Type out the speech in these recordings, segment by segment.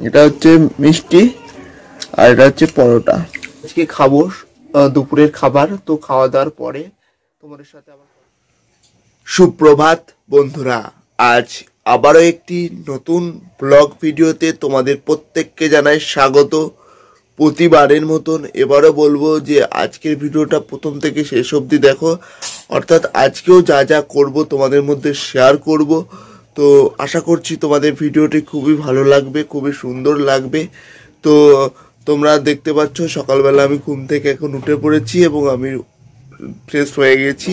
এটা হচ্ছে মিষ্টি আর এটা হচ্ছে পরোটা। আজকে খাবো দুপুরের খাবার। তো খাওয়া দাওয়ার পরে তোমাদের সাথে আবার সুপ্রভাত বন্ধুরা, আজ আবারও একটি নতুন ব্লগ ভিডিওতে তোমাদের প্রত্যেককে জানাই স্বাগত। প্রতিবারের মতন এবারও বলবো যে আজকের ভিডিওটা প্রথম থেকে শেষ অবধি দেখো, অর্থাৎ আজকেও যা যা করব তোমাদের মধ্যে শেয়ার করব। তো আশা করছি তোমাদের ভিডিওটি খুবই ভালো লাগবে, খুবই সুন্দর লাগবে। তো তোমরা দেখতে পাচ্ছ সকালবেলা আমি ঘুম থেকে এখন উঠে পড়েছি এবং আমি ফ্রেশ হয়ে গেছি,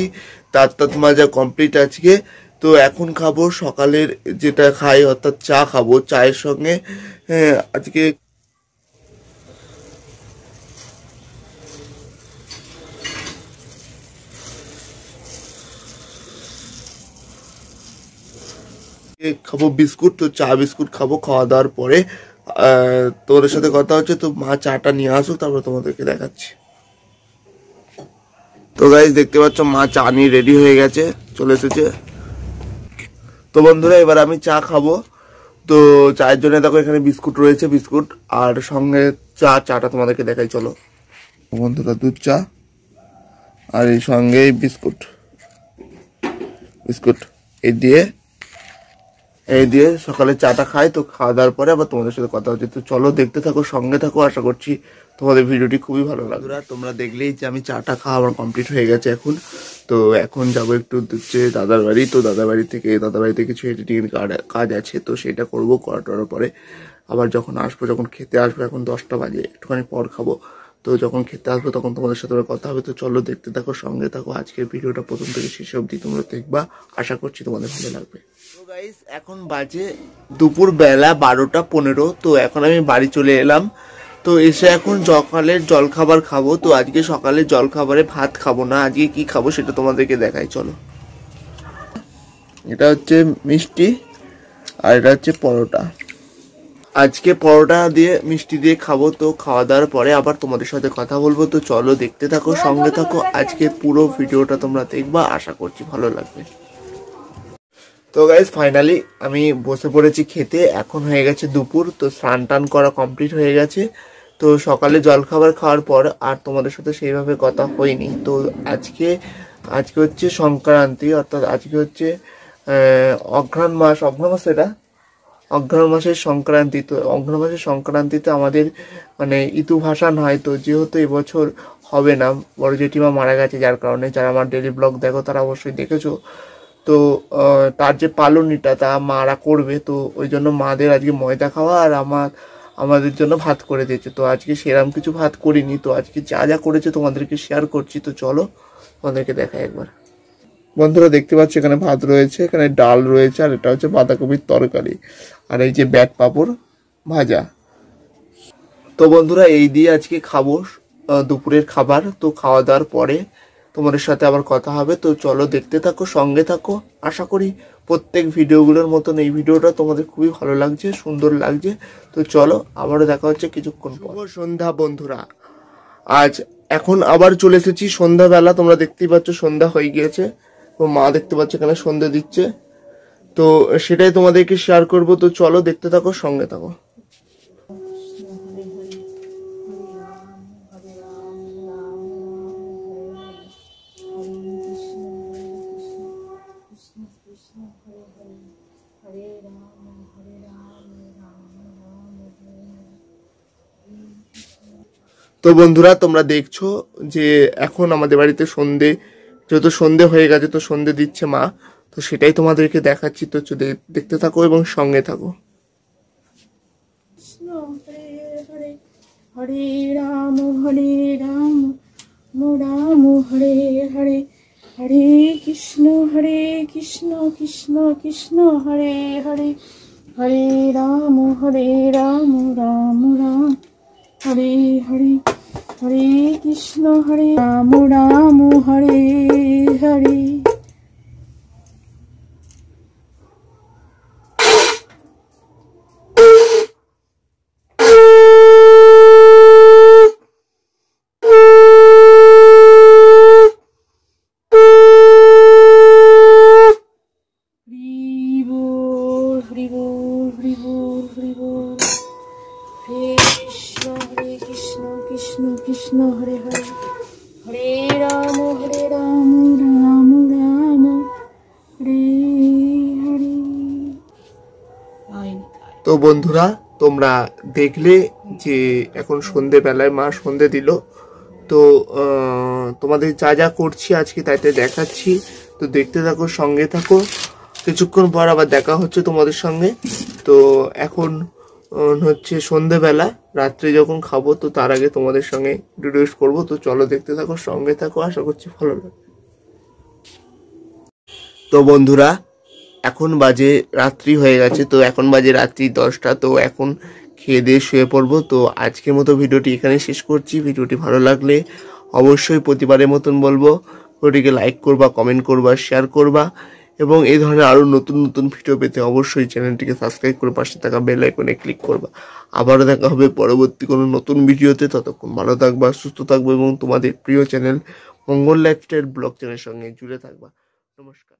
দাঁত মাজা কমপ্লিট আজকে। তো এখন খাবো সকালের যেটা খাই, অর্থাৎ চা খাবো। চায়ের সঙ্গে আজকে খাবো বিস্কুট। তো চা বিস্কুট খাবো খাওয়া দাওয়ার পরে। তোমাদের সাথে কথা হচ্ছে, তো মা চাটা নিয়ে আসুক তারপর তোমাদেরকে দেখাচ্ছি। তো গাইস দেখতে পাচ্ছ মা চা নিয়ে রেডি হয়ে গেছে, চলে এসেছে। তো বন্ধুরা এবার আমি চা খাবো। তো চায়ের জন্য দেখো এখানে বিস্কুট রয়েছে, বিস্কুট আর সঙ্গে চাটা তোমাদেরকে দেখাই চলো বন্ধুরা। দুধ চা আর এই সঙ্গে বিস্কুট বিস্কুট এই দিয়ে সকালে চাটা খাই। তো খাওয়া দাওয়ার পরে আবার তোমাদের সাথে কথা হচ্ছে। তো চলো দেখতে থাকো, সঙ্গে থাকো, আশা করছি তোমাদের ভিডিওটি খুবই ভালো লাগবে। তোমরা দেখলেই যে আমি চাটা খাওয়া আমার কমপ্লিট হয়ে গেছে এখন। তো এখন যাবো একটু হচ্ছে দাদার বাড়ি। তো দাদার বাড়িতে কিছু এডিটিং কাজ আছে, তো সেটা করবো। করার পরে আবার যখন খেতে আসবো, এখন 10টা বাজে, একটুখানি পর খাবো। তো যখন খেতে আসবো তখন তোমাদের সাথে কথা হবে। তো চলো দেখতে থাকো, সঙ্গে থাকো। আজকের ভিডিওটা প্রথম থেকে শেষ অবধি তোমরা দেখবা, আশা করছি তোমাদের ভালো লাগবে। তো গাইস এখন বাজে দুপুর বেলা 12টা 15। তো এখন আমি বাড়ি চলে এলাম। তো এসে এখন সকালের জলখাবার খাবো। তো আজকে সকালের জলখাবারে ভাত খাবো না, আজকে কি খাবো সেটা তোমাদেরকে দেখাই চলো। এটা হচ্ছে মিষ্টি আর এটা হচ্ছে পরোটা। আজকে পরোটা দিয়ে মিষ্টি দিয়ে খাবো। তো খাওয়া দাওয়ার পরে আবার তোমাদের সাথে কথা বলবো। তো চলো দেখতে থাকো, সঙ্গে থাকো। আজকে পুরো ভিডিওটা তোমরা দেখবা, আশা করছি ভালো লাগবে। তো গাইজ ফাইনালি আমি বসে পড়েছি খেতে। এখন হয়ে গেছে দুপুর। তো স্নান টান করা কমপ্লিট হয়ে গেছে। তো সকালে জলখাবার খাওয়ার পর আর তোমাদের সাথে সেইভাবে কথা হয়নি। তো আজকে হচ্ছে সংক্রান্তি, অর্থাৎ আজকে হচ্ছে অঘ্রাণ মাস এটা অঘ্রাণ মাসের সংক্রান্তি। তো অঘ্রাণ মাসের সংক্রান্তিতে আমাদের মানে ইতু ভাসান হয়। তো যেহেতু এবছর হবে না, বড় জেঠিমা মারা গেছে, যার কারণে যারা আমার ডেলি ব্লগ দেখো তারা অবশ্যই দেখেছো। তো তার যে পালনিটা তা মারা করবে। তো ওই জন্য মাদের আজকে ময়দা খাওয়া আর আমাদের জন্য ভাত করে দিয়েছে। তো আজকে সেরকম কিছু ভাত করিনি। তো আজকে যা যা করেছে তোমাদেরকে শেয়ার করছি। তো চলো তোমাদেরকে দেখাই একবার। বন্ধুরা দেখতে পাচ্ছ এখানে ভাত রয়েছে, এখানে ডাল রয়েছে, আর এটা হচ্ছে বাঁধাকপির তরকারি, আর এই যে ব্যাট পাঁপড় ভাজা। তো বন্ধুরা এই দিয়ে আজকে খাবো দুপুরের খাবার। তো খাওয়া দাওয়ার পরে তোমাদের সাথে আবার কথা হবে। তো চলো দেখতে থাকো, সঙ্গে থাকো। আশা করি প্রত্যেক ভিডিওগুলোর মতন এই ভিডিওটা তোমাদের খুবই ভালো লাগছে, সুন্দর লাগছে। তো চলো আবারও দেখা হচ্ছে কিছুক্ষণ পর। শুভ সন্ধ্যা বন্ধুরা, আজ এখন আবার চলে এসেছি সন্ধ্যাবেলা। তোমরা দেখতেই পাচ্ছ সন্ধ্যা হয়ে গিয়েছে। তো মা দেখতে পাচ্ছ এখানে সন্ধ্যা দিচ্ছে। তো সেটাই তোমাদেরকে শেয়ার করব। তো চলো দেখতে থাকো, সঙ্গে থাকো। তো বন্ধুরা তোমরা দেখছো যে এখন আমাদের বাড়িতে যেহেতু সন্ধে হয়ে গেছে, তো সন্ধে দিচ্ছে মা। তো সেটাই তোমাদেরকে দেখাচ্ছি। তো দেখতে থাকো এবং সঙ্গে থাকো। হরে রাম রাম রাম হরে হরে, হরে কৃষ্ণ কৃষ্ণ কৃষ্ণ হরে হরে, হরে রাম রাম রাম হরে হরে, হরে কৃষ্ণ রাম রাম হরে হরে। হরি বল হরি বল হরি বল হরি বল। কৃষ্ণ হরে হরে হরে রাম রাম রাম হরে হরে। তো বন্ধুরা তোমরা দেখলে যে এখন সন্ধেবেলায় মা সন্ধে দিল, তো তোমাদের যা যা করছি আজকে তাইতে দেখাচ্ছি, তো দেখতে থাকো, সঙ্গে থাকো। কিছুক্ষণ পর আবার দেখা হচ্ছে তোমাদের সঙ্গে। তো এখন হচ্ছে সন্ধেবেলা, রাত্রে যখন খাবো তো তার আগে তোমাদের সঙ্গে ইন্ট্রোডিউস করবো। তো চলো দেখতে থাকো, সঙ্গে থাকো, আশা করছি ভালো লাগবে। তো বন্ধুরা এখন বাজে রাত্রি হয়ে গেছে, তো এখন বাজে রাত্রি 10টা। তো এখন খেয়ে দিয়ে শুয়ে পড়বো। তো আজকের মতো ভিডিওটি এখানে শেষ করছি। ভিডিওটি ভালো লাগলে অবশ্যই প্রতিবারের মতন বলবো, ভিডিওটিকে লাইক করবা, কমেন্ট করবা, শেয়ার করবা, এবং এই ধরনের আরও নতুন নতুন ভিডিও পেতে অবশ্যই চ্যানেলটিকে সাবস্ক্রাইব করে পাশে থাকা বেল আইকনে ক্লিক করবা। আবারও দেখা হবে পরবর্তী কোনো নতুন ভিডিওতে। ততক্ষণ ভালো থাকবা, সুস্থ থাকবো এবং তোমাদের প্রিয় চ্যানেল মঙ্গল লাইফস্টাইল ব্লগ চ্যানেলের সঙ্গে জুড়ে থাকবা। নমস্কার।